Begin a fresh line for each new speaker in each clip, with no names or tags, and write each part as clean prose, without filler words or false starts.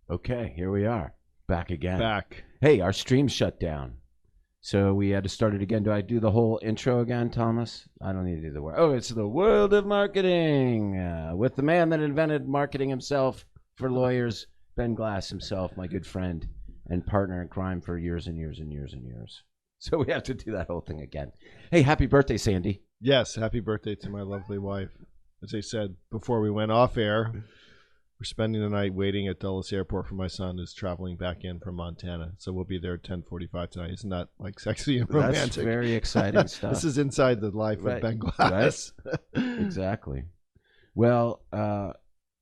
Okay, here we are. Back again.
Back.
Hey, our stream shut down. So we had to start it again. Do I do the whole intro again, Thomas? I don't need to do the word. Oh, it's the world of marketing with the man that invented marketing himself for lawyers, Ben Glass himself, my good friend and partner in crime for years and years and years and years. So we have to do that whole thing again. Hey, happy birthday, Sandy.
Yes, happy birthday to my lovely wife. As I said before we went off air, we're spending the night waiting at Dulles Airport for my son who's traveling back in from Montana. So we'll be there at 10:45 tonight. Isn't that like sexy and romantic?
That's very exciting stuff.
This is inside the life of Ben Glass.
Right? Exactly. Well,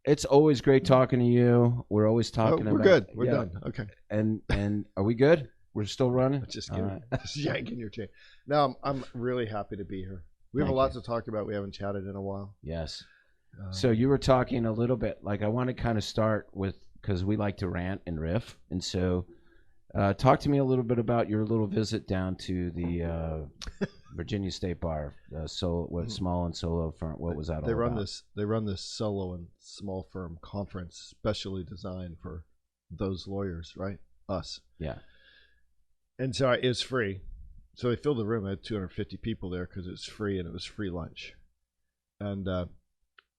it's always great talking to you. We're always talking
we're
about...
good. We're done. Okay.
And are we good? We're still running?
Just kidding. Right. Just yanking your chain. No, I'm really happy to be here. We have
Thank
a lot
you.
to talk about. We haven't chatted in a while.
Yes. So you were talking a little bit, like I want to kind of start with, because we like to rant and riff. And so talk to me a little bit about your little visit down to the Virginia State Bar, small and solo firm. What was that all about?
They run this solo and small firm conference specially designed for those lawyers, right? Us.
Yeah.
And so it was free. So they filled the room. I had 250 people there because it was free and it was free lunch. And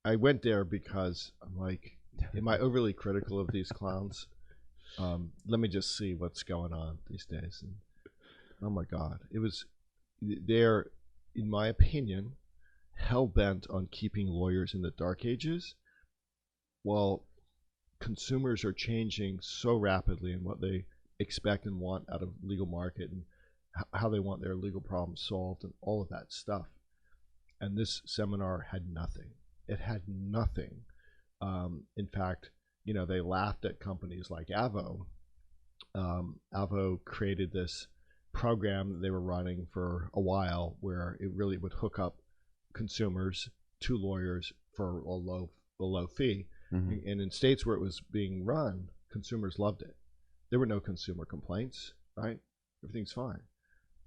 I went there because I'm like, am I overly critical of these clowns? Let me just see what's going on these days. And oh my God, they're, in my opinion, hell-bent on keeping lawyers in the dark ages while consumers are changing so rapidly in what they expect and want out of legal market and how they want their legal problems solved and all of that stuff. And this seminar had nothing. It had nothing. In fact, they laughed at companies like Avvo. Avvo created this program that they were running for a while where it really would hook up consumers to lawyers for a low fee. Mm-hmm. And in states where it was being run, consumers loved it. There were no consumer complaints, right? Everything's fine.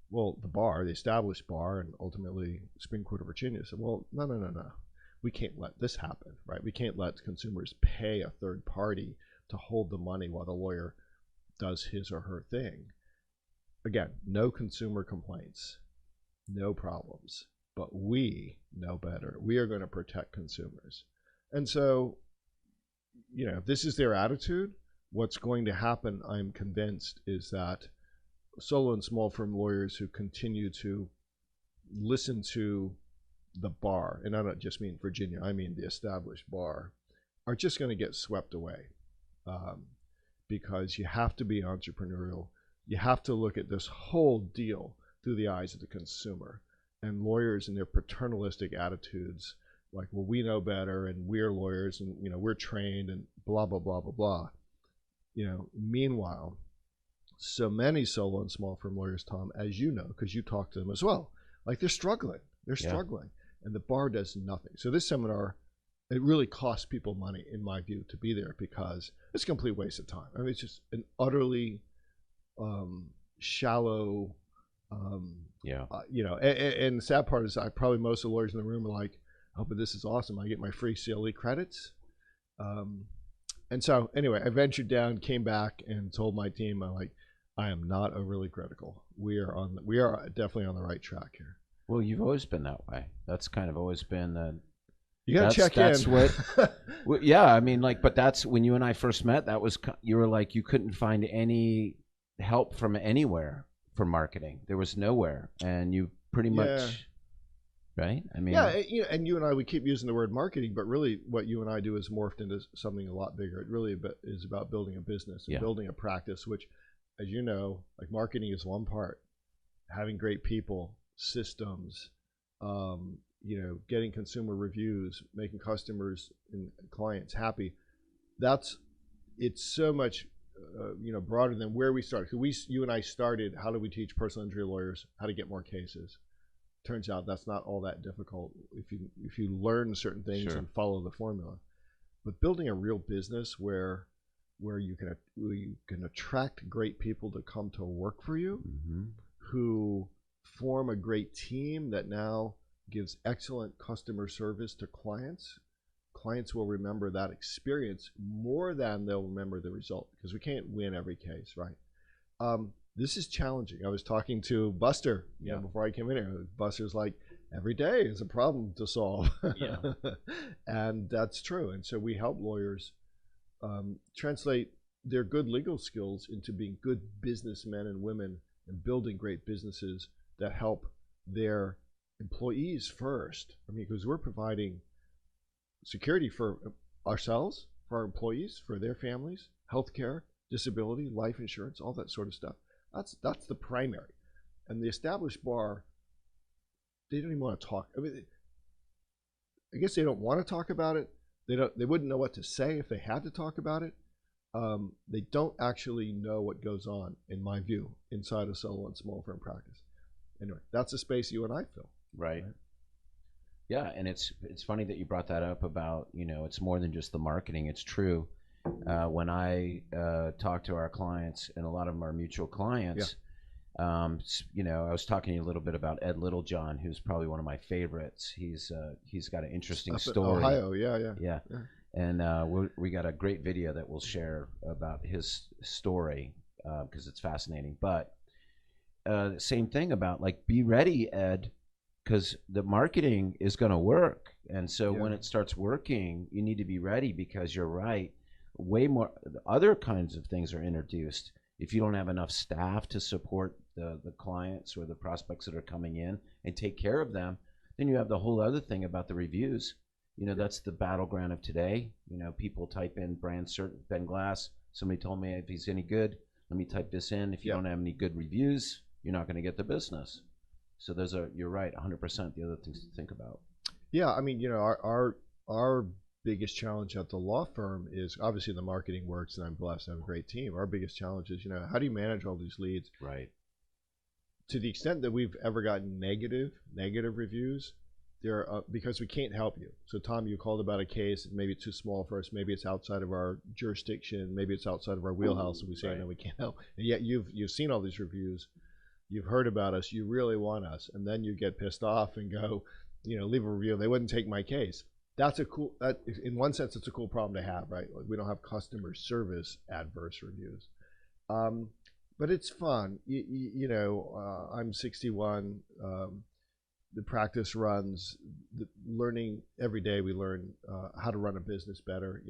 Well, the established bar, and ultimately Supreme Court of Virginia said, well, no. We can't let this happen, right? We can't let consumers pay a third party to hold the money while the lawyer does his or her thing. Again, no consumer complaints, no problems, but we know better. We are going to protect consumers. And so, if this is their attitude, what's going to happen, I'm convinced, is that solo and small firm lawyers who continue to listen to the bar, and I don't just mean Virginia, I mean the established bar, are just going to get swept away because you have to be entrepreneurial. You have to look at this whole deal through the eyes of the consumer. And lawyers and their paternalistic attitudes, like, well, we know better and we're lawyers and we're trained and blah, blah, blah, blah, blah. Meanwhile, so many solo and small firm lawyers, Tom, as you know, because you talk to them as well, like they're struggling. They're struggling. And the bar does nothing. So this seminar, it really costs people money, in my view, to be there because it's a complete waste of time. I mean, it's just an utterly shallow, and the sad part is probably most of the lawyers in the room are like, oh, but this is awesome. I get my free CLE credits. And so anyway, I ventured down, came back and told my team, I am not overly critical. We are definitely on the right track here.
Well, you've always been that way. That's kind of always been
you got to check
that's
in.
Well, yeah, I mean, but that's when you and I first met. That was, you were like, you couldn't find any help from anywhere for marketing. There was nowhere, and you pretty much, right? I mean,
and you and I, we keep using the word marketing, but really, what you and I do is morphed into something a lot bigger. It really is about building a business and building a practice, which, as you know, like marketing is one part. Having great people, systems, getting consumer reviews, making customers and clients happy. It's so much, broader than where we started. You and I started, how do we teach personal injury lawyers how to get more cases? Turns out that's not all that difficult if you learn certain things and follow the formula. But building a real business where you can attract great people to come to work for you, who form a great team that now gives excellent customer service to clients. clients will remember that experience more than they'll remember the result, because we can't win every case, right? This is challenging. I was talking to Buster, before I came in here. Buster's like, every day is a problem to solve.
Yeah.
And that's true. And so we help lawyers translate their good legal skills into being good businessmen and women and building great businesses that help their employees first. I mean, because we're providing security for ourselves, for our employees, for their families, healthcare, disability, life insurance, all that sort of stuff. That's the primary. And the established bar, they don't even want to talk. I mean, I guess they don't want to talk about it. They wouldn't know what to say if they had to talk about it. They don't actually know what goes on, in my view, inside a solo and small firm practice. Anyway, that's a space you and I fill.
Right. Yeah, and it's funny that you brought that up about, it's more than just the marketing. It's true. When I talk to our clients, and a lot of them are mutual clients, I was talking to you a little bit about Ed Littlejohn, who's probably one of my favorites. He's got an interesting
Up in
story.
Ohio, yeah.
And we got a great video that we'll share about his story because it's fascinating. But same thing about, like, be ready, Ed, because the marketing is going to work. And so when it starts working, you need to be ready, because you're right. Way more other kinds of things are introduced. If you don't have enough staff to support the clients or the prospects that are coming in and take care of them, then you have the whole other thing about the reviews. That's the battleground of today. People type in brand certain Ben Glass. Somebody told me if he's any good, let me type this in. If you don't have any good reviews, you're not going to get the business. So you're right, 100% the other things to think about.
Yeah, I mean, our biggest challenge at the law firm is obviously the marketing works, and I'm blessed to have a great team. Our biggest challenge is, how do you manage all these leads?
Right.
To the extent that we've ever gotten negative reviews, because we can't help you. So Tom, you called about a case, maybe it's too small for us, maybe it's outside of our jurisdiction, maybe it's outside of our wheelhouse, and we say, no, we can't help. And yet you've seen all these reviews, you've heard about us, you really want us, and then you get pissed off and go, leave a review. They wouldn't take my case. In one sense, it's a cool problem to have, right? Like, we don't have customer service adverse reviews. But it's fun. I'm 61. The practice runs, learning every day. We learn how to run a business better.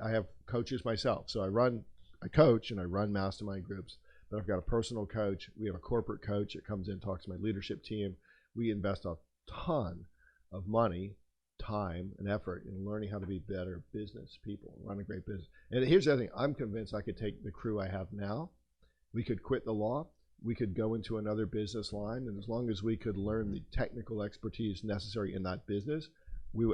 I have coaches myself. So I coach and I run mastermind groups, but I've got a personal coach. We have a corporate coach that comes in, talks to my leadership team. We invest a ton of money, time, and effort in learning how to be better business people, run a great business. And here's the other thing. I'm convinced I could take the crew I have now. We could quit the law. We could go into another business line. And as long as we could learn the technical expertise necessary in that business,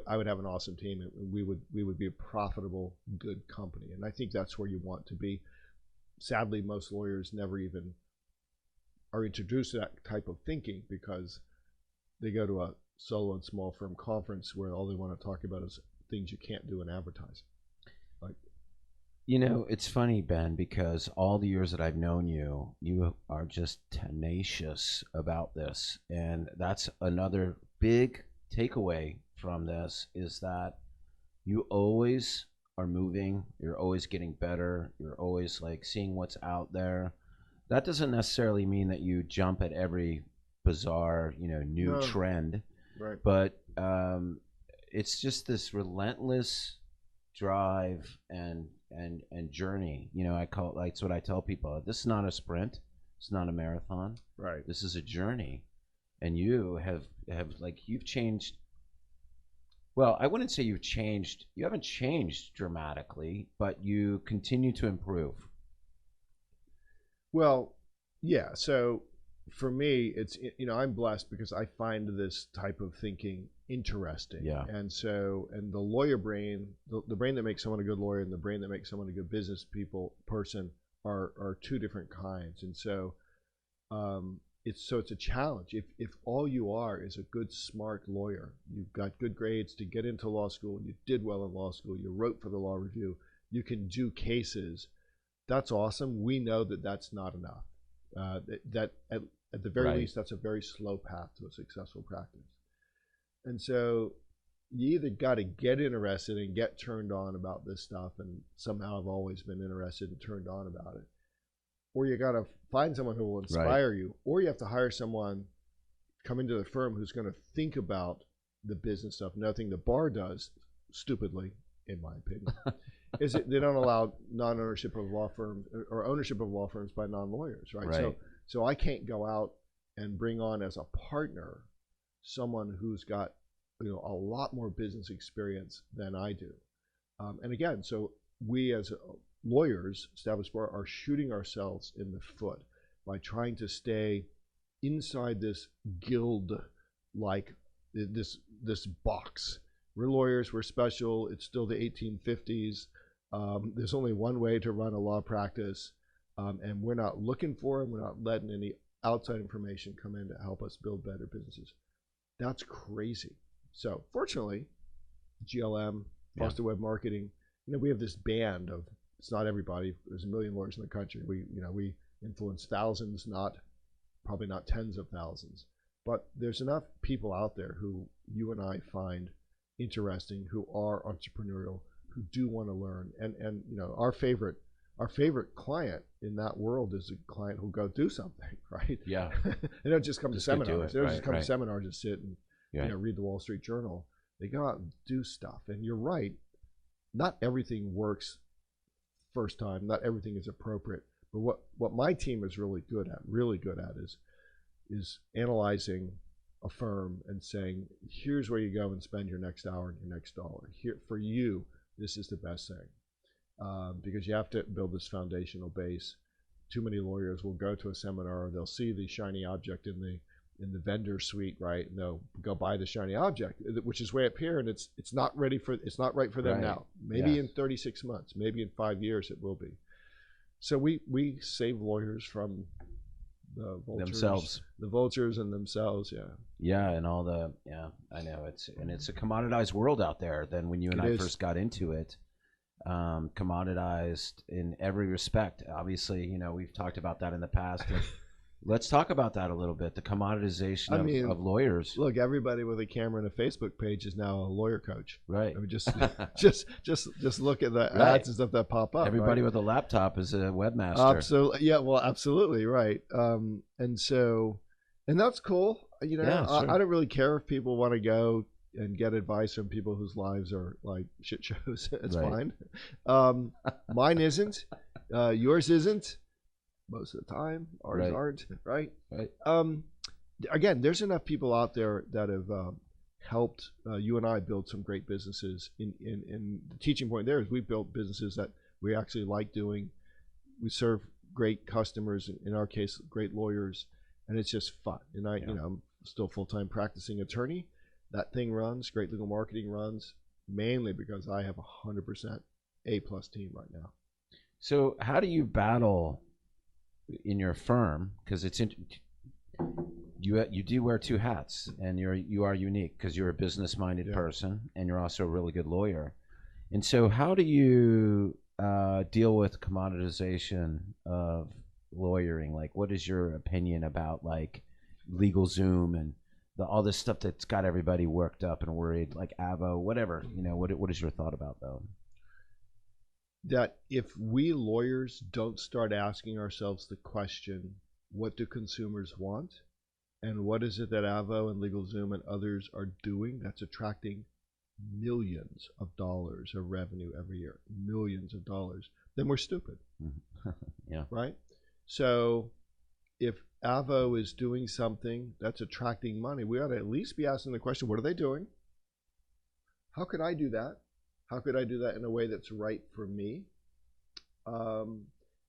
I would have an awesome team. And we would be a profitable, good company. And I think that's where you want to be. Sadly, most lawyers never even are introduced to that type of thinking, because they go to a solo and small firm conference where all they want to talk about is things you can't do in advertising.
It's funny, Ben, because all the years that I've known you, you are just tenacious about this. And that's another big takeaway from this, is that you always are moving. You're always getting better. You're always like seeing what's out there. That doesn't necessarily mean that you jump at every bizarre, new trend.
Right.
But it's just this relentless drive and journey. I call it, like, it's what I tell people. This is not a sprint. It's not a marathon.
Right.
This is a journey. And you have you've changed. Well, I wouldn't say you've changed. You haven't changed dramatically, but you continue to improve.
Well, yeah. So for me, it's, I'm blessed because I find this type of thinking interesting.
Yeah.
And the lawyer brain, the brain that makes someone a good lawyer and the brain that makes someone a good business person are two different kinds. And so it's a challenge. If all you are is a good, smart lawyer, you've got good grades to get into law school, you did well in law school, you wrote for the law review, you can do cases, that's awesome. We know that that's not enough. That at the very least, that's a very slow path to a successful practice. And so, you either got to get interested and get turned on about this stuff, and somehow I've always been interested and turned on about it, or you got to find someone who will inspire you, or you have to hire someone, come into the firm who's going to think about the business stuff. Another thing the bar does, stupidly, in my opinion, is they don't allow non-ownership of law firms or ownership of law firms by non-lawyers, right? So I can't go out and bring on as a partner someone who's got a lot more business experience than I do. And again, so we as lawyers, established bar, are shooting ourselves in the foot by trying to stay inside this guild, like this box. We're lawyers, we're special, it's still the 1850s. There's only one way to run a law practice, and we're not looking for them, we're not letting any outside information come in to help us build better businesses. That's crazy. So fortunately, GLM, Boston Web Marketing, we have this band of, it's not everybody, there's a million lawyers in the country. We influence thousands, probably not tens of thousands, but there's enough people out there who you and I find interesting, who are entrepreneurial, who do want to learn. And our favorite client in that world is a client who'll go do something, right?
Yeah.
They don't just come to seminars. They don't just come to seminars and sit and read the Wall Street Journal. They go out and do stuff. And you're right, not everything works first time. Not everything is appropriate. But what my team is really good at is analyzing a firm and saying, here's where you go and spend your next hour and your next dollar. Here for you, this is the best thing, because you have to build this foundational base. Too many lawyers will go to a seminar, they'll see the shiny object in the vendor suite, right? And they'll go buy the shiny object, which is way up here, and it's not right for them now. Maybe in 36 months, maybe in 5 years it will be. So we save lawyers from the vultures and themselves.
And all I know it's a commoditized world out there than when you and I first got into it. Commoditized in every respect. Obviously, we've talked about that in the past. Let's talk about that a little bit. The commoditization of lawyers.
Look, everybody with a camera and a Facebook page is now a lawyer coach.
Right.
I mean, just look at the ads and stuff that pop up.
Everybody with a laptop is a webmaster.
Absolutely. Yeah. Well, absolutely right. And that's cool. Sure. I don't really care if people want to go and get advice from people whose lives are like shit shows. It's fine. Mine isn't. Yours isn't. Most of the time, ours aren't, right? Again, there's enough people out there that have helped you and I build some great businesses. In the teaching point there is we built businesses that we actually like doing. We serve great customers, in our case, great lawyers, and it's just fun. And I'm still full-time practicing attorney. That thing runs. Great Legal Marketing runs mainly because I have 100% A+ team right now.
So how do you battle in your firm, because you do wear two hats, and you are unique because you're a business-minded person and you're also a really good lawyer. And so how do you deal with commoditization of lawyering? Like, what is your opinion about like LegalZoom and all this stuff that's got everybody worked up and worried, like Avo, whatever? What is your thought about though?
That if we lawyers don't start asking ourselves the question, what do consumers want? And what is it that Avo and LegalZoom and others are doing that's attracting millions of dollars of revenue every year, millions of dollars, then we're stupid.
Yeah.
Right? So if Avo is doing something that's attracting money, we ought to at least be asking the question, what are they doing? How could I do that? How could I do that in a way that's right for me?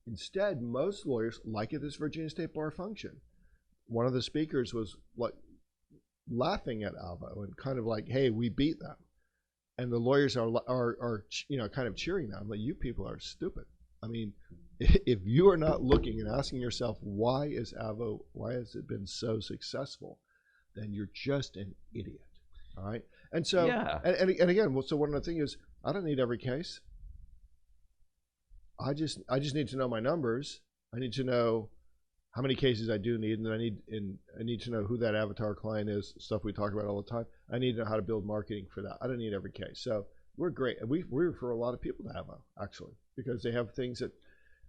Instead, most lawyers, like at this Virginia State Bar function, one of the speakers was like laughing at Avo and kind of like, hey, we beat them. And the lawyers are kind of cheering them. Like, you people are stupid. I mean, if you are not looking and asking yourself, why has it been so successful, then you're just an idiot. All right. And so, and again, so one of the things is, I don't need every case. I just need to know my numbers. I need to know how many cases I do need, and then I need to know who that avatar client is. Stuff we talk about all the time. I need to know how to build marketing for that. I don't need every case. So we're great, and we refer a lot of people to Avo actually because they have things that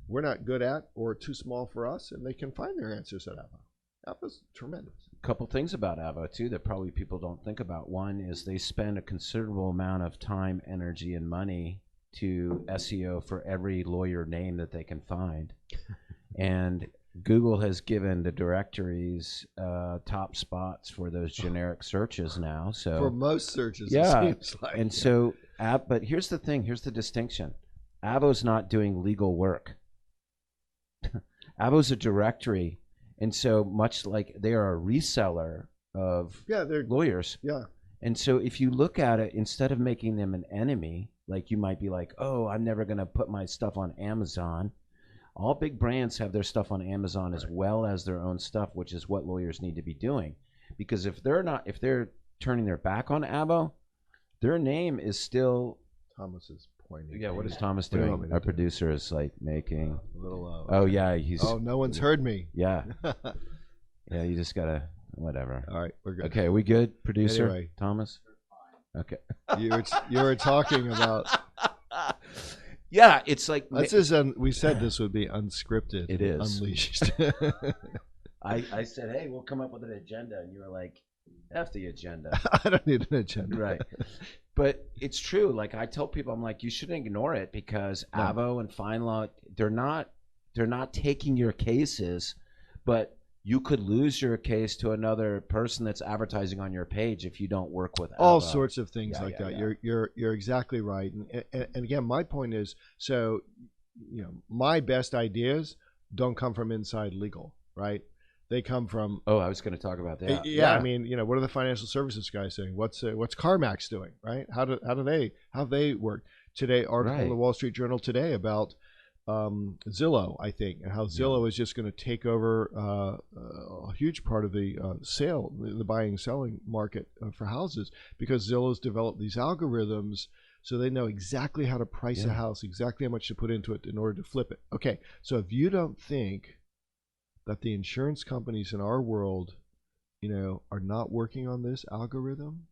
we're not good at or too small for us, and they can find their answers at Avo. Avo's tremendous.
A couple things about Avo too that probably people don't think about. One is they spend a considerable amount of time, energy, and money to SEO for every lawyer name that they can find, and Google has given the directories top spots for those generic searches now. So
for most searches,
yeah,
it seems like.
and so but here's the thing. Here's the distinction. Avo's not doing legal work. Avo's a directory, and so much like they are a reseller of
they're
lawyers.
Yeah.
And so if you look at it, instead of making them an enemy, like you might be like, oh, I'm never going to put my stuff on Amazon. All big brands have their stuff on Amazon as well as their own stuff, which is what lawyers need to be doing. Because if they're turning their back on Avo, their name is still.
Thomas is pointing.
Yeah, what is Thomas doing? Our producer is like making
a little.
Oh yeah, he's.
Oh, no one's heard me.
Yeah. Yeah, you just gotta whatever.
All right, we're good.
Okay, we good, producer
Anyway.
Thomas? Okay.
You were talking about.
Yeah, it's like
This is we said this would be unscripted.
It is.
Unleashed.
I said, hey, we'll come up with an agenda, and you were like, F the agenda.
I don't need an agenda.
Right. But it's true. Like I tell people, I'm like, you shouldn't ignore it because Avo and FindLaw, they're not taking your cases, but you could lose your case to another person that's advertising on your page if you don't work with Avo.
All sorts of things that.
Yeah.
You're exactly right. And again, my point is, so my best ideas don't come from inside legal, right? They come from.
Oh, I was going to talk about that.
Yeah, I mean, what are the financial services guys saying? What's CarMax doing, right? How they work today? Article in the Wall Street Journal today about Zillow, I think, and how Zillow is just going to take over a huge part of the the buying and selling market for houses because Zillow's developed these algorithms so they know exactly how to price a house, exactly how much to put into it in order to flip it. Okay, so if you don't think that the insurance companies in our world, are not working on this algorithm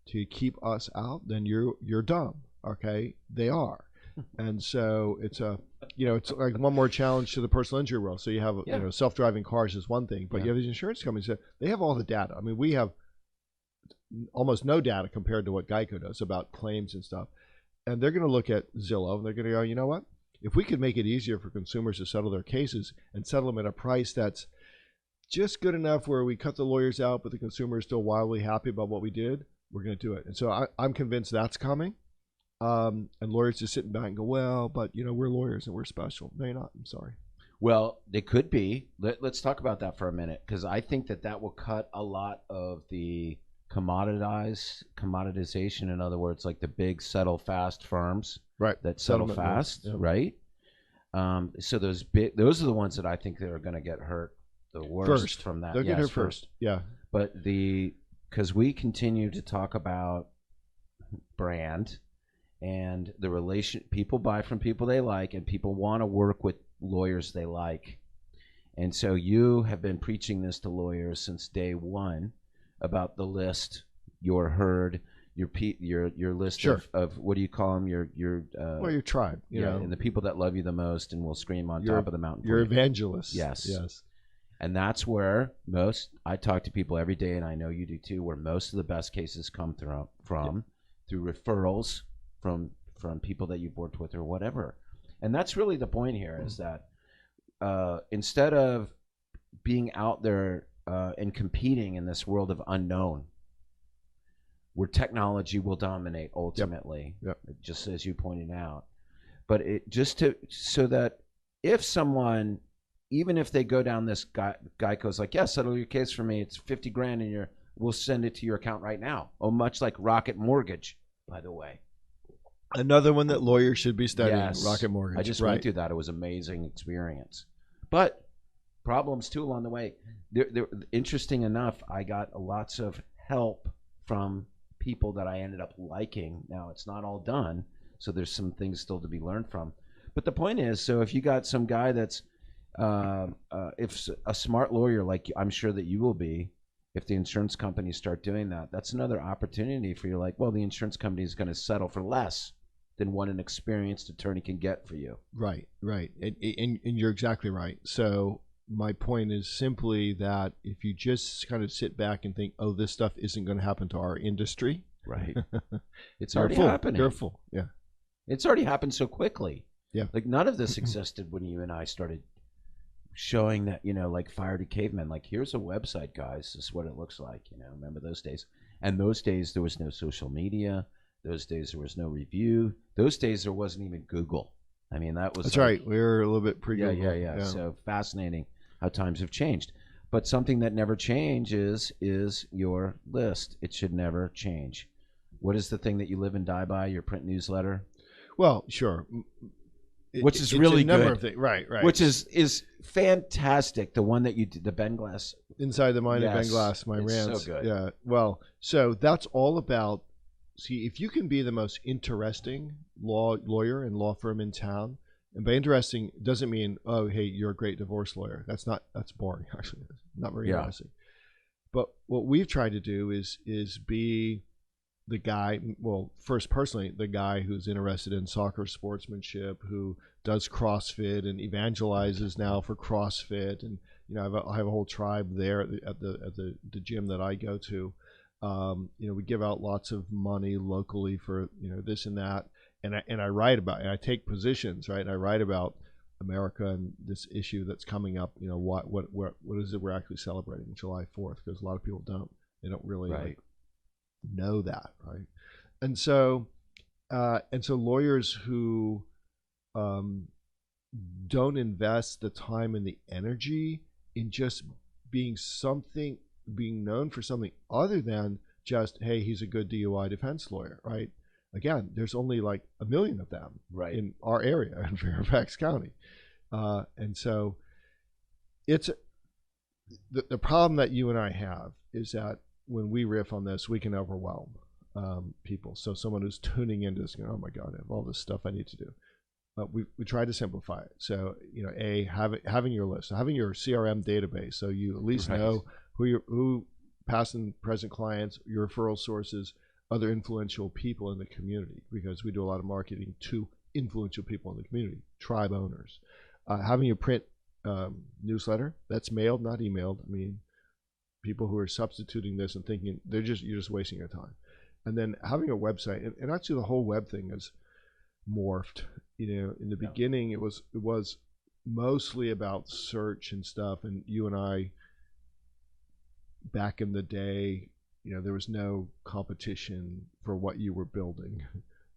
to keep us out, then you're dumb. Okay, they are. And so it's like one more challenge to the personal injury world. So you have self-driving cars is one thing, but you have these insurance companies that they have all the data. I mean, we have almost no data compared to what Geico does about claims and stuff. And they're going to look at Zillow and they're going to go, you know what? If we could make it easier for consumers to settle their cases and settle them at a price that's just good enough where we cut the lawyers out, but the consumer is still wildly happy about what we did, we're going to do it. And so I'm convinced that's coming. And lawyers just sitting back and go, well, but we're lawyers and we're special. No, you're not. I'm sorry.
Well, they could be. Let's talk about that for a minute because I think that will cut a lot of the commoditization. In other words, like the big settle fast firms,
right?
That settle fast, right? So those are the ones that I think that are going to get hurt the worst from that.
They'll get hurt first. Yeah.
But because we continue to talk about brand and the relation, people buy from people they like, and people want to work with lawyers they like. And so you have been preaching this to lawyers since day one about the list, your herd, your list of what do you call them? Your
tribe,
and the people that love you the most and will scream on top of the mountain.
Your evangelists.
Yes. And that's where I talk to people every day, and I know you do too, where most of the best cases come from through referrals from people that you've worked with or whatever. And that's really the point here is that instead of being out there and competing in this world of unknown, where technology will dominate ultimately, just as you pointed out. But so that if someone, even if they go down this Geico's like, settle your case for me, it's $50,000 and we'll send it to your account right now. Oh, much like Rocket Mortgage, by the way.
Another one that lawyers should be studying, Rocket Mortgage.
I just went through that. It was an amazing experience. But problems too along the way. Interesting enough, I got lots of help from people that I ended up liking. Now, it's not all done, so there's some things still to be learned from. But the point is, so if you got some guy that's If a smart lawyer, like I'm sure that you will be, if the insurance companies start doing that, that's another opportunity for you. Like, well, the insurance company is going to settle for less than what an experienced attorney can get for you.
Right, right. And you're exactly right. So my point is simply that if you just kind of sit back and think, oh, this stuff isn't going to happen to our industry.
Right. It's
you're
already
full.
happening.
You're full. Yeah.
It's already happened so quickly.
Yeah.
Like none of this existed when you and I started showing that, like Fire to Cavemen, like here's a website, guys. This is what it looks like. Remember those days? And those days there was no social media. Those days there was no review. Those days there wasn't even Google. I mean, that was
That's right. We were a little bit pre-Google.
Yeah. So fascinating how times have changed. But something that never changes is your list. It should never change. What is the thing that you live and die by? Your print newsletter?
Well, sure.
Which is really
a number
good.
Of things. Right.
Which is fantastic. The one that you did, the Ben Glass.
Inside the Mind of
Yes.
Ben Glass, my
It's
rants.
so good.
Yeah. Well, so that's all about. See, if you can be the most interesting lawyer and law firm in town, and by interesting doesn't mean, oh, hey, you're a great divorce lawyer. That's boring, actually. It's not very interesting. But what we've tried to do is be the guy, well, first personally, the guy who's interested in soccer sportsmanship, who does CrossFit and evangelizes now for CrossFit, and I have a whole tribe there at the gym that I go to. We give out lots of money locally for this and that, and I write about, and I take positions, right? And I write about America and this issue that's coming up. What is it we're actually celebrating July 4th? Because a lot of people don't really
Right.
know that, right? And so lawyers who don't invest the time and the energy in just being known for something other than just, hey, he's a good DUI defense lawyer, right? Again, there's only like 1 million of them in our area in Fairfax County, and so it's the problem that you and I have is that when we riff on this, we can overwhelm people. So someone who's tuning into this, oh my God, I have all this stuff I need to do. We try to simplify it. So having your list, having your CRM database, so you at least know who past and present clients, your referral sources, other influential people in the community, because we do a lot of marketing to influential people in the community, tribe owners. Having your print newsletter that's mailed, not emailed. I mean, people who are substituting this and thinking you're just wasting your time. And then having a website, and actually the whole web thing is morphed. In the beginning, it was mostly about search and stuff, and you and I, back in the day, there was no competition for what you were building,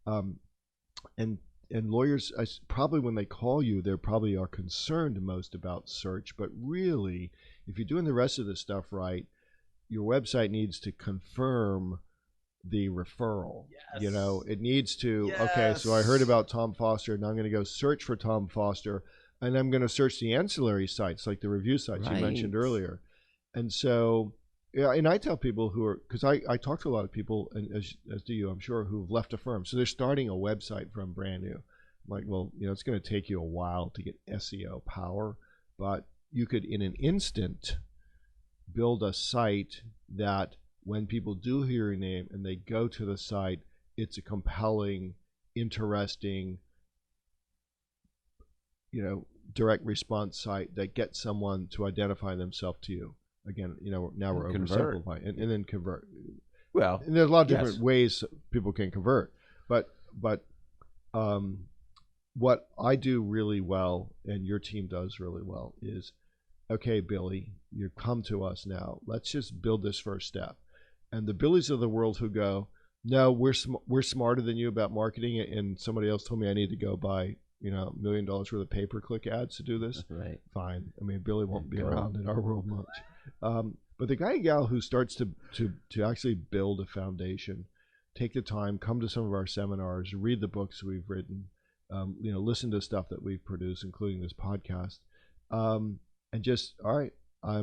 and lawyers, probably when they call you, they probably are concerned most about search. But really, if you're doing the rest of the stuff right, your website needs to confirm the referral.
Yes.
It needs to.
Yes.
Okay, so I heard about Tom Foster, and I'm going to go search for Tom Foster, and I'm going to search the ancillary sites like the review sites you mentioned earlier. And so, and I tell people who are, because I talk to a lot of people, and as do you, I'm sure, who've left a firm. So they're starting a website from brand new. I'm like, well, it's going to take you a while to get SEO power, but you could, in an instant, build a site that when people do hear your name and they go to the site, it's a compelling, interesting, direct response site that gets someone to identify themselves to you. Again, now we're oversimplifying, and then convert.
Well,
and there's a lot of different ways people can convert, but what I do really well, and your team does really well, is, okay, Billy, you come to us now. Let's just build this first step. And the Billies of the world who go, no, we're smarter than you about marketing, and somebody else told me I need to go buy $1 million worth of pay-per-click ads to do this.
Right.
Fine. I mean, Billy won't be around in our world much. But the guy and gal who starts to actually build a foundation, take the time, come to some of our seminars, read the books we've written, listen to stuff that we've produced, including this podcast, and just, all right, I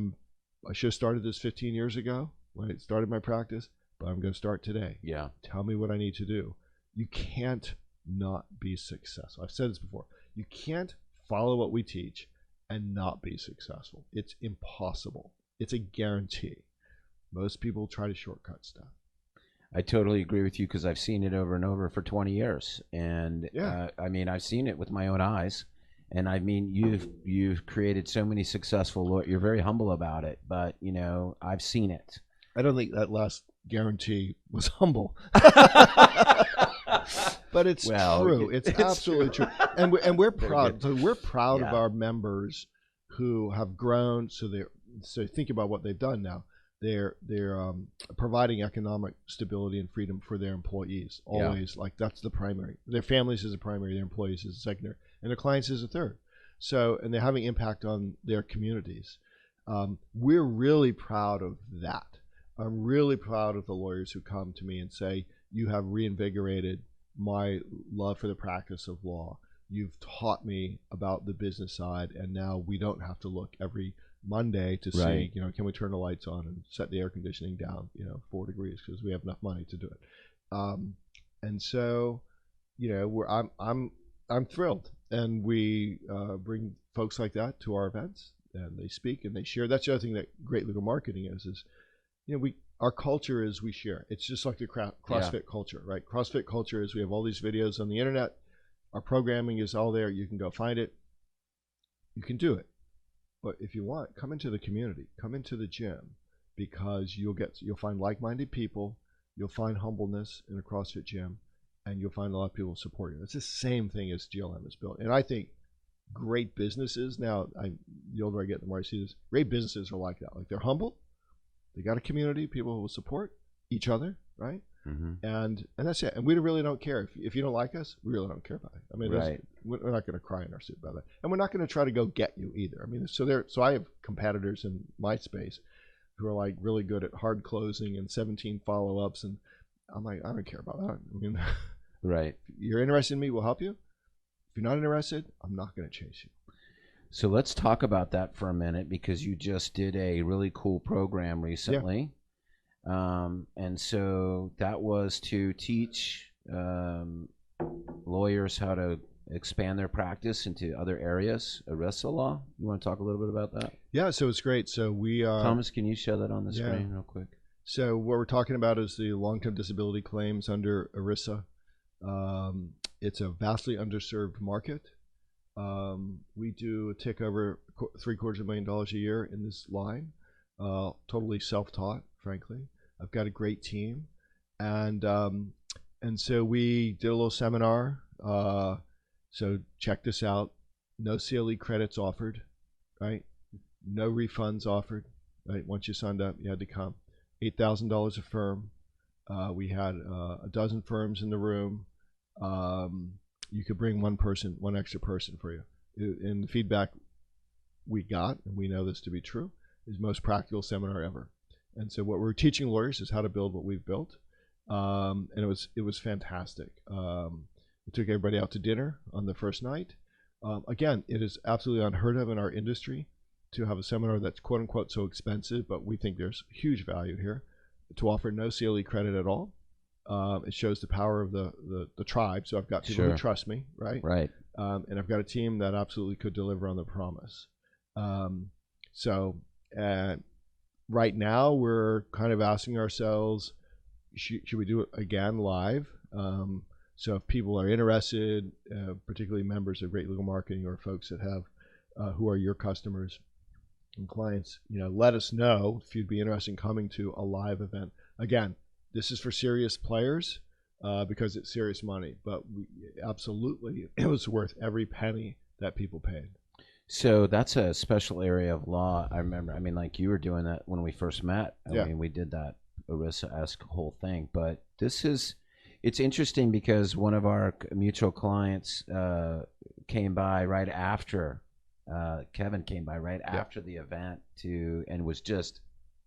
should have started this 15 years ago when I started my practice, but I'm going to start today.
Yeah.
Tell me what I need to do. You can't not be successful. I've said this before. You can't follow what we teach and not be successful. It's impossible. It's a guarantee. Most people try to shortcut stuff.
I totally agree with you because I've seen it over and over for 20 years. And I mean, I've seen it with my own eyes. And I mean, you've created so many successful lawyers. You're very humble about it, but you know, I've seen it.
I don't think that last guarantee was humble, but it's true. It's absolutely true. And we're proud. So we're proud of our members who have grown. So think about what they've done now. They're providing economic stability and freedom for their employees. Always, like that's the primary. Their families is a primary. Their employees is a secondary, and their clients is a third. So, and they're having impact on their communities. We're really proud of that. I'm really proud of the lawyers who come to me and say, "You have reinvigorated my love for the practice of law. You've taught me about the business side, and now we don't have to look every Monday to see, can we turn the lights on and set the air conditioning down, 4 degrees because we have enough money to do it." And so, I'm thrilled, and we bring folks like that to our events, and they speak and they share. That's the other thing that great legal marketing is our culture is we share. It's just like the CrossFit culture, right? CrossFit culture is we have all these videos on the internet. Our programming is all there. You can go find it. You can do it. But if you want, come into the community, come into the gym, because you'll find like-minded people, you'll find humbleness in a CrossFit gym, and you'll find a lot of people support you. It's the same thing as GLM is built. And I think great businesses, now the older I get, the more I see this, great businesses are like that. Like they're humble, they got a community, people who will support each other, right? Mm-hmm. And that's it. And we really don't care. If you don't like us, we really don't care about it. I mean, we're not going to cry in our suit about that. And we're not going to try to go get you either. I mean, so I have competitors in my space who are like really good at hard closing and 17 follow-ups. And I'm like, I don't care about that. I mean, if you're interested in me, we'll help you. If you're not interested, I'm not going to chase you.
So let's talk about that for a minute, because you just did a really cool program recently. Yeah. And so that was to teach lawyers how to expand their practice into other areas, ERISA law. You want to talk a little bit about that?
Yeah, so it's great. So we
Thomas, can you show that on the screen real quick?
So what we're talking about is the long-term disability claims under ERISA. It's a vastly underserved market. We do a tick over $750,000 a year in this line, totally self-taught, frankly. I've got a great team, and so we did a little seminar. So check this out: no CLE credits offered, right? No refunds offered, right? Once you signed up, you had to come. $8,000 a firm. We had a dozen firms in the room. You could bring one extra person for you. And the feedback we got, and we know this to be true, is most practical seminar ever. And so what we're teaching lawyers is how to build what we've built. And it was fantastic. We took everybody out to dinner on the first night. Again, it is absolutely unheard of in our industry to have a seminar that's quote unquote so expensive, but we think there's huge value here to offer no CLE credit at all. It shows the power of the tribe. So I've got people who trust me, right?
Right.
And I've got a team that absolutely could deliver on the promise. Right now, we're kind of asking ourselves, should we do it again live? So if people are interested, particularly members of Great Legal Marketing or folks that have who are your customers and clients, let us know if you'd be interested in coming to a live event. Again, this is for serious players because it's serious money, but absolutely it was worth every penny that people paid.
So that's a special area of law. I remember, like you were doing that when we first met. I mean, we did that ERISA-esque whole thing, but it's interesting because one of our mutual clients came by right after, Kevin came by right after the event and was just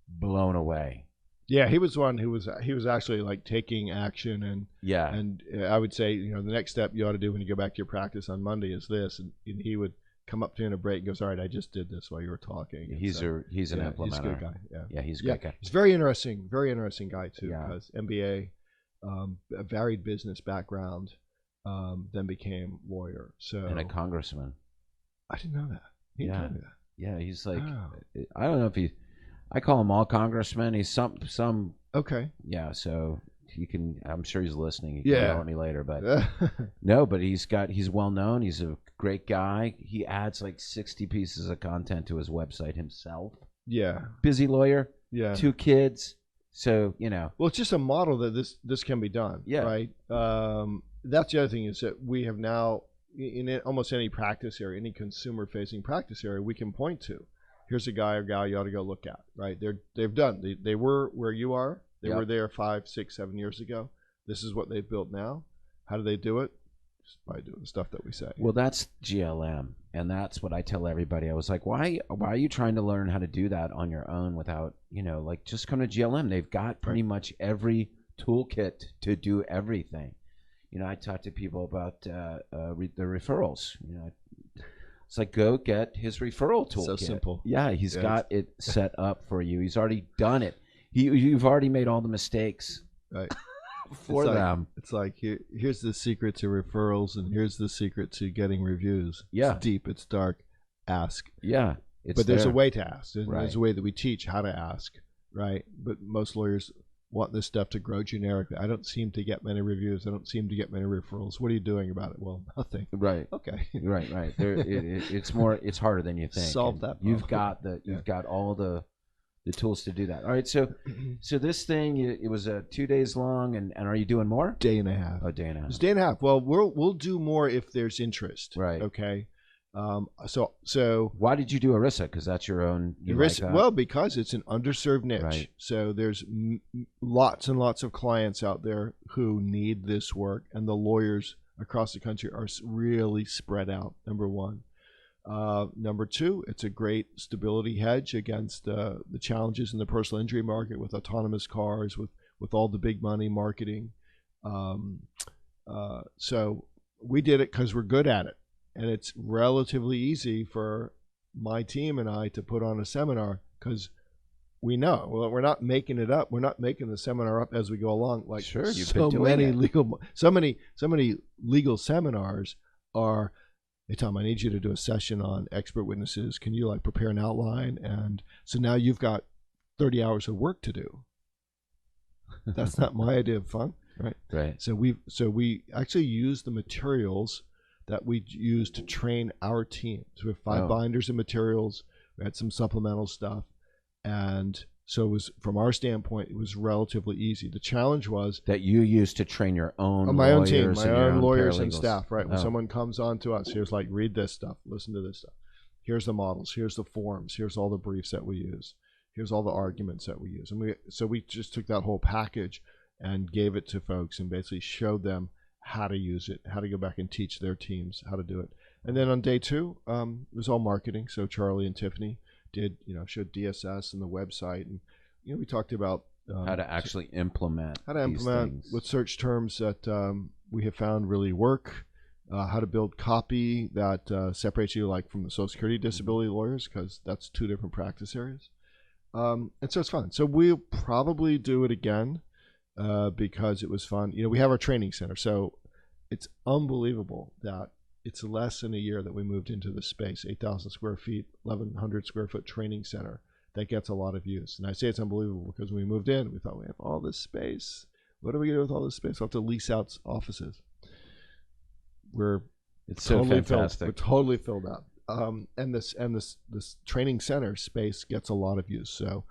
blown away.
Yeah, he was one who was actually like taking action, and I would say, the next step you ought to do when you go back to your practice on Monday is this, and he would come up to you in a break and goes, all right, I just did this while you were talking. And
he's an implementer.
He's a good guy.
Yeah, he's a good guy.
He's very interesting guy too, because MBA, a varied business background, then became lawyer. So
and a congressman.
I didn't know that. He
Yeah.
told me that.
Yeah, he's like,
Oh.
I don't know if I call him all congressman. He's some,
Okay.
yeah. So he can, I'm sure he's listening. He can
Yeah.
yell at me later, but no, but he's well known. He's a great guy. He adds like 60 pieces of content to his website himself.
Yeah.
Busy lawyer,
Yeah.
2 kids. So,
Well, it's just a model that this can be done.
Yeah.
Right. That's the other thing is that we have now in almost any practice area, any consumer facing practice area, we can point to. Here's a guy or gal you ought to go look at. Right. They were where you are. They
Yep.
were there 5, 6, 7 years ago. This is what they've built now. How do they do it? Just by doing the stuff that we say.
Well, that's GLM, and that's what I tell everybody. I was like, why are you trying to learn how to do that on your own without, like, just come to GLM. They've got pretty much every toolkit to do everything. I talk to people about the referrals. It's like, go get his referral toolkit.
So simple.
Yeah, he's got it set up for you. He's already done it. You've already made all the mistakes.
Right.
For them.
It's like here's the secret to referrals, and here's the secret to getting reviews.
Yeah.
It's deep, it's dark. Ask.
Yeah.
But there's a way to ask.
Right.
There's a way that we teach how to ask, right? But most lawyers want this stuff to grow generically. I don't seem to get many reviews. I don't seem to get many referrals. What are you doing about it? Well, nothing.
Right.
Okay.
Right. It's harder than you think.
Solve that problem.
You've got all the tools to do that. All right. So this thing, it was 2 days long, and are you doing more?
Day and a half.
A day and a half.
It's a day and a half. Well, we'll do more if there's interest.
Right.
Okay. So
why did you do ERISA? Because that's your own.
Well, because it's an underserved niche.
Right.
So there's lots and lots of clients out there who need this work, and the lawyers across the country are really spread out. Number one. Number two, it's a great stability hedge against the challenges in the personal injury market with autonomous cars, with all the big money marketing. So we did it because we're good at it. And it's relatively easy for my team and I to put on a seminar because we know. Well, we're not making it up. We're not making the seminar up as we go along. Like,
sure, you've
so
been doing
many
it.
so many legal seminars are. Hey Tom, I need you to do a session on expert witnesses. Can you prepare an outline? And so now you've got 30 hours of work to do. That's not my idea of fun, right?
Right.
So we actually use the materials that we use to train our team. So we have 5 binders of materials. We had some supplemental stuff, and so it was, from our standpoint, it was relatively easy. The challenge was
that you used to train your own
my own
lawyers
team,
and
my
your
own lawyers and
paralegals.
staff. Right, when someone comes on to us, here's read this stuff, listen to this stuff. Here's the models. Here's the forms. Here's all the briefs that we use. Here's all the arguments that we use. And we just took that whole package and gave it to folks and basically showed them how to use it, how to go back and teach their teams how to do it. And then on day 2, it was all marketing. So Charlie and Tiffany showed DSS and the website, and we talked about
how to actually implement
these things with search terms that we have found really work. How to build copy that separates you from the Social Security disability lawyers, because that's 2 different practice areas. And so it's fun. So we'll probably do it again. Because it was fun. We have our training center, so it's unbelievable that it's less than a year that we moved into this space, 8,000 square feet, 1,100 square foot training center that gets a lot of use. And I say it's unbelievable because when we moved in, we thought, we have all this space. What are we going to do with all this space? We'll have to lease out offices.
It's so fantastic.
We're totally filled up. And this training center space gets a lot of use. So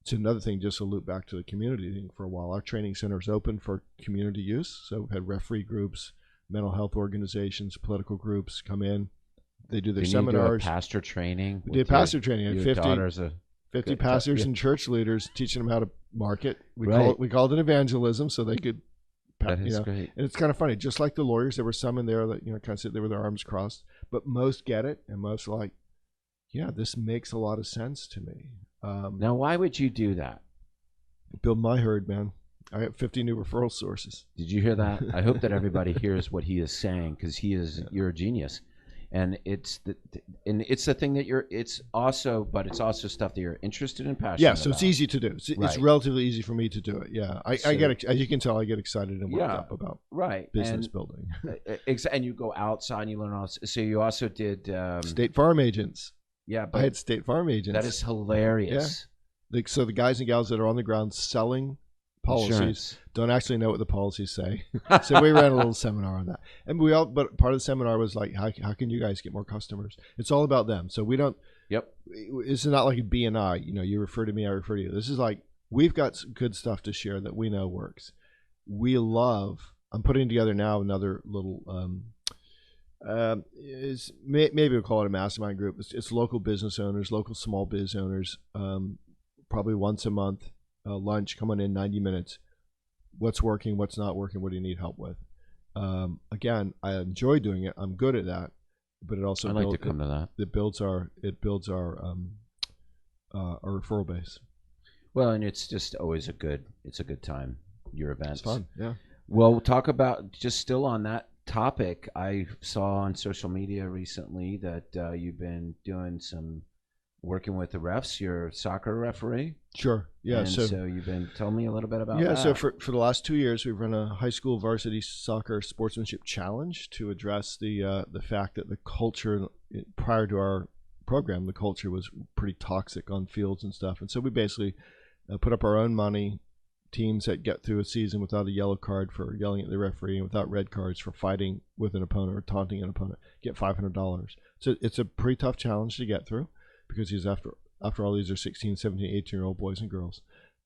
it's another thing, just to loop back to the community thing for a while. Our training center is open for community use. So we've had referee groups, mental health organizations, political groups come in. They do their seminars.
Do pastor training.
We did pastor training.
Your
50 pastors and church leaders teaching them how to market. We called it evangelism, so they could.
That is great.
And it's kind of funny. Just like the lawyers, there were some in there that kind of sit there with their arms crossed, but most get it, and most are like, yeah, this makes a lot of sense to me.
Now, why would you do that?
Build my herd, man. I have 50 new referral sources.
Did you hear that? I hope that everybody hears what he is saying, because you're a genius, and it's the thing that it's also stuff that you're interested in, passionate.
Yeah, so
about.
it's easy to do. It's relatively easy for me to do it. Yeah, I get, as you can tell, I get excited and worked up about business building.
And you go outside and you learn. So you also did
State Farm agents.
Yeah,
I
but
had State Farm agents.
that is hilarious.
So the guys and gals that are on the ground selling policies
Insurance.
don't actually know what the policies say. So we ran a little seminar on that, and but part of the seminar was like, how can you guys get more customers? It's all about them. So we don't.
Yep.
It's not like a B&I. You refer to me, I refer to you. This is like we've got some good stuff to share that we know works. We love. I'm putting together now another little. Maybe we'll call it a mastermind group. It's local business owners, local small biz owners. Probably once a month, lunch, come on in 90 minutes. What's working, what's not working, what do you need help with? Again, I enjoy doing it. I'm good at that, but it also
I like to come to that.
It builds our referral base.
Well, and it's just always a good time. Your events.
It's fun, yeah.
Well, we'll talk about just still on that topic. I saw on social media recently that you've been doing some working with the refs. You're a soccer referee.
Sure. Yeah.
And so you've been. Tell me a little bit about that.
Yeah. So for the last 2 years, we've run a high school varsity soccer sportsmanship challenge to address the fact that the culture prior to our program, the culture was pretty toxic on fields and stuff. And so we basically put up our own money. Teams that get through a season without a yellow card for yelling at the referee and without red cards for fighting with an opponent or taunting an opponent get $500. So it's a pretty tough challenge to get through because after all, these are 16, 17, 18-year-old boys and girls.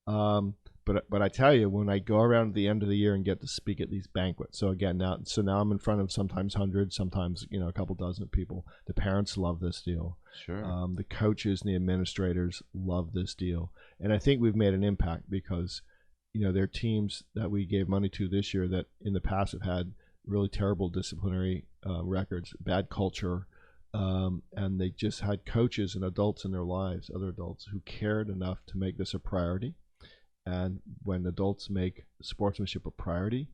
But I tell you, when I go around at the end of the year and get to speak at these banquets, so now I'm in front of sometimes hundreds, sometimes a couple dozen people. The parents love this deal.
Sure.
The coaches and the administrators love this deal, and I think we've made an impact because there are teams that we gave money to this year that in the past have had really terrible disciplinary records, bad culture, and they just had coaches and adults in their lives, other adults who cared enough to make this a priority. And when adults make sportsmanship a priority,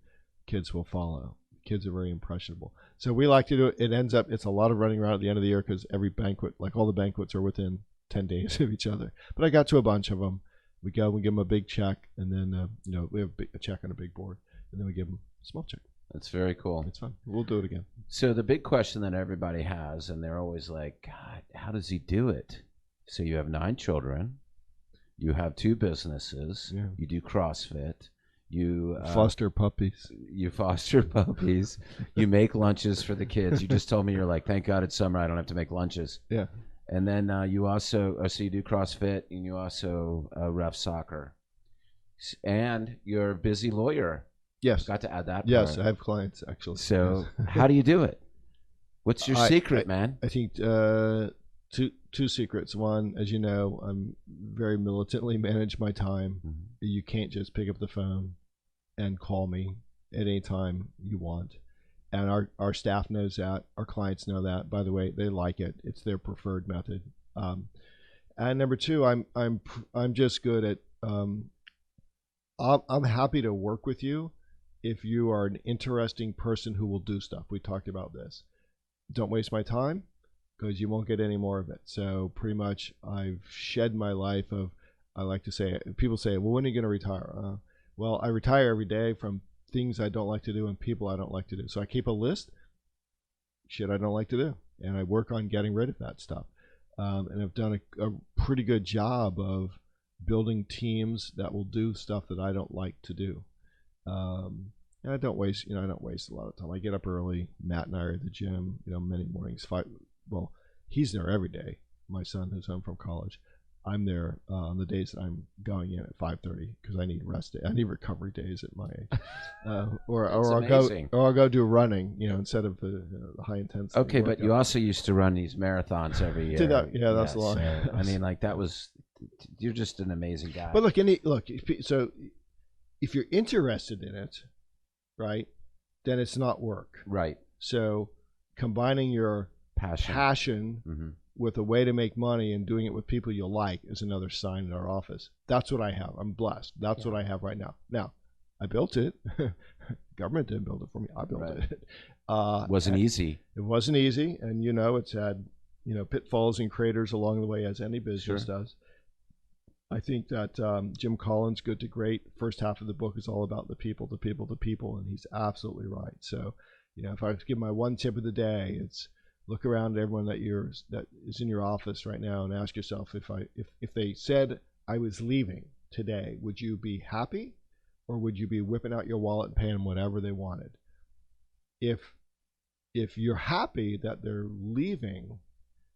kids will follow. Kids are very impressionable. So we like to do it. It ends up, it's a lot of running around at the end of the year because every banquet, like all the banquets are within 10 days of each other. But I got to a bunch of them. We go, we give them a big check, and then we have a check on a big board, and then we give them a small check.
That's very cool.
It's fun. We'll do it again.
So the big question that everybody has, and they're always like, God, how does he do it? So you have 9 children, you have 2 businesses, you do CrossFit, you
foster puppies.
You foster puppies. You make lunches for the kids. You just told me you're like, thank God it's summer. I don't have to make lunches.
Yeah.
And then you also, so you do CrossFit and you also ref soccer. And you're a busy lawyer.
Yes.
Got to add that part.
Yes, I have clients, actually.
So
yes.
How do you do it? What's your secret, man?
I think two secrets. One, as you know, I'm very militantly manage my time. Mm-hmm. You can't just pick up the phone and call me at any time you want. And our staff knows that. Our clients know that. By the way, they like it. It's their preferred method. And number 2, I'm just good at. I'm happy to work with you if you are an interesting person who will do stuff. We talked about this. Don't waste my time because you won't get any more of it. So pretty much, I've shed my life of. I like to say. People say, "Well, when are you going to retire?" Well, I retire every day from things I don't like to do and people I don't like to do. So I keep a list, shit I don't like to do, and I work on getting rid of that stuff. And I've done a pretty good job of building teams that will do stuff that I don't like to do. And I don't waste a lot of time. I get up early. Matt and I are at the gym, many mornings. Well, he's there every day. My son, who's home from college. I'm there on the days that I'm going in at 5:30 because I need rest. I need recovery days at my age, or I'll go do running, instead of the high intensity.
Okay,
workout.
But you also used to run these marathons every year.
Yeah, that's long.
So, I mean, like that was. You're just an amazing guy.
But so if you're interested in it, right, then it's not work.
Right.
So combining your passion mm-hmm. with a way to make money and doing it with people you like is another sign in our office. That's what I have. I'm blessed. That's what I have right now. Now, I built it. Government didn't build it for me. I built it.
Wasn't easy.
It wasn't easy, and it's had pitfalls and craters along the way, as any business does. I think that Jim Collins' Good to Great, first half of the book is all about the people, and he's absolutely right. So, if I was to give my one tip of the day, it's Look around at everyone that is in your office right now and ask yourself, if they said I was leaving today, would you be happy, or would you be whipping out your wallet and paying them whatever they wanted? If you're happy that they're leaving,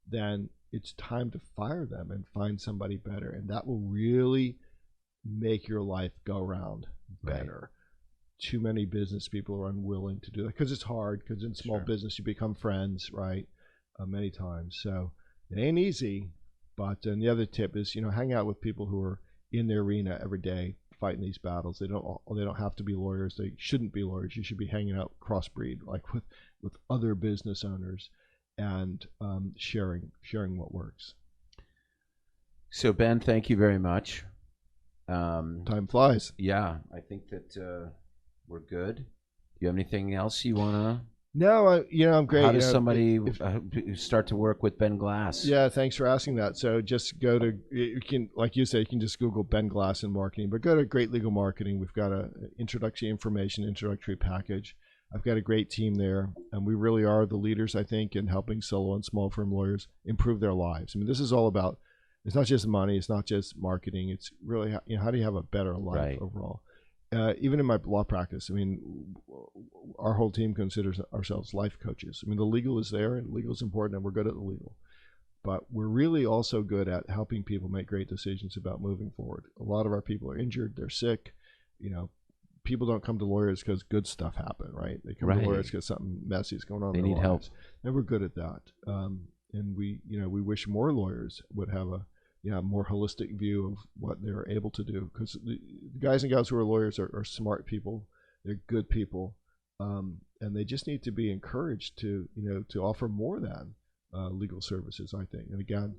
then it's time to fire them and find somebody better, and that will really make your life go around better. Right. Too many business people are unwilling to do that because it's hard, because in small business you become friends, right? Many times. So it ain't easy, but then the other tip is, hang out with people who are in the arena every day fighting these battles. They don't have to be lawyers. They shouldn't be lawyers. You should be hanging out crossbreed, like with other business owners, and sharing what works.
So Ben, thank you very much.
Time flies.
Yeah, I think that we're good. Do you have anything else you want to?
No, I'm great.
How does somebody start to work with Ben Glass?
Yeah, thanks for asking that. So just go to, like you said, you can just Google Ben Glass and marketing, but go to Great Legal Marketing. We've got a introductory package. I've got a great team there, and we really are the leaders, I think, in helping solo and small firm lawyers improve their lives. I mean, this is all about, it's not just money, it's not just marketing, it's really how do you have a better life overall. Even in my law practice, I mean, our whole team considers ourselves life coaches. I mean, the legal is there, and legal is important, and we're good at the legal. But we're really also good at helping people make great decisions about moving forward. A lot of our people are injured, they're sick. People don't come to lawyers because good stuff happened, right? They come to lawyers because something messy is going on in their lives. They need help. And we're good at that. And we wish more lawyers would have a more holistic view of what they're able to do, because the guys and gals who are lawyers are smart people, they're good people, and they just need to be encouraged to offer more than legal services, I think. And again,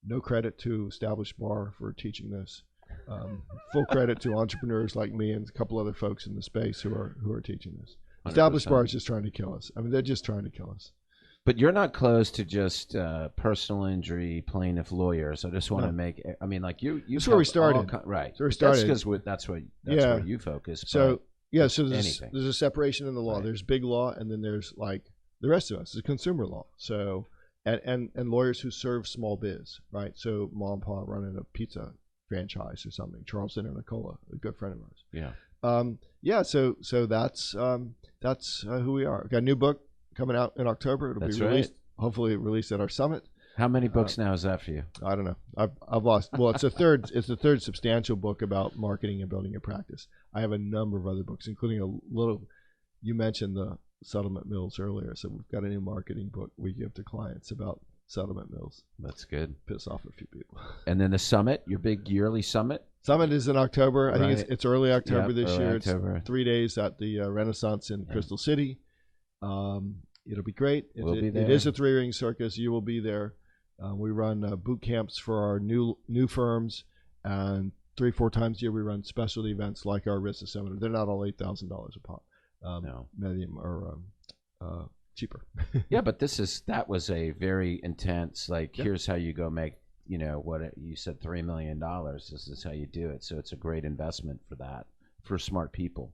no credit to Established Bar for teaching this. Full credit to entrepreneurs like me and a couple other folks in the space who are teaching this. 100%. Established Bar is just trying to kill us. I mean, they're just trying to kill us.
But you're not close to just personal injury plaintiff lawyers. I just want to make. I mean, like you.
That's where we started.
Right.
So we started.
That's because where you focus.
So So there's a separation in the law. Right. There's big law, and then there's like the rest of us. It's consumer law. So and lawyers who serve small biz. Right. So mom and pop running a pizza franchise or something. Charleston and Nicola, a good friend of ours. Yeah. So that's who we are. We've got a new book coming out in October. It'll be released. Right. Hopefully released at our summit.
How many books now is that for you?
I don't know. I've lost. Well, it's the third. It's the third substantial book about marketing and building a practice. I have a number of other books, including a little. You mentioned the settlement mills earlier, so we've got a new marketing book we give to clients about settlement mills.
That's good.
Piss off a few people. And
then the summit, your big yearly summit.
Summit is in October. I think it's early October this year. October. It's 3 days at the Renaissance in Crystal City. It'll be great.
We'll be there.
It is a 3-ring circus. You will be there. We run boot camps for our new firms, and 3-4 times a year we run specialty events like our RISA seminar. They're not all $8,000 a pop.
No,
many of them are cheaper.
Yeah, but that was a very intense. Here's how you go make what you said, $3 million. This is how you do it. So it's a great investment for smart people.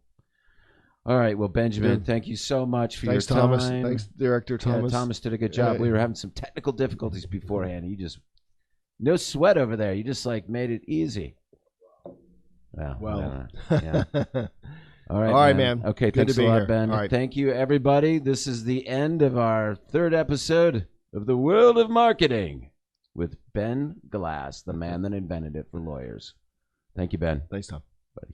All right. Well, Benjamin, thank you so much for your time.
Thomas. Thanks, Director Thomas.
Yeah, Thomas did a good job. We were having some technical difficulties beforehand. You just, no sweat over there. You just made it easy.
Well.
Yeah. All
right, man.
Okay.
Good
thanks a lot,
here.
Ben.
Right.
Thank you, everybody. This is the end of our 3rd episode of The World of Marketing with Ben Glass, the man that invented it for lawyers. Thank you, Ben.
Thanks, Tom.
Buddy.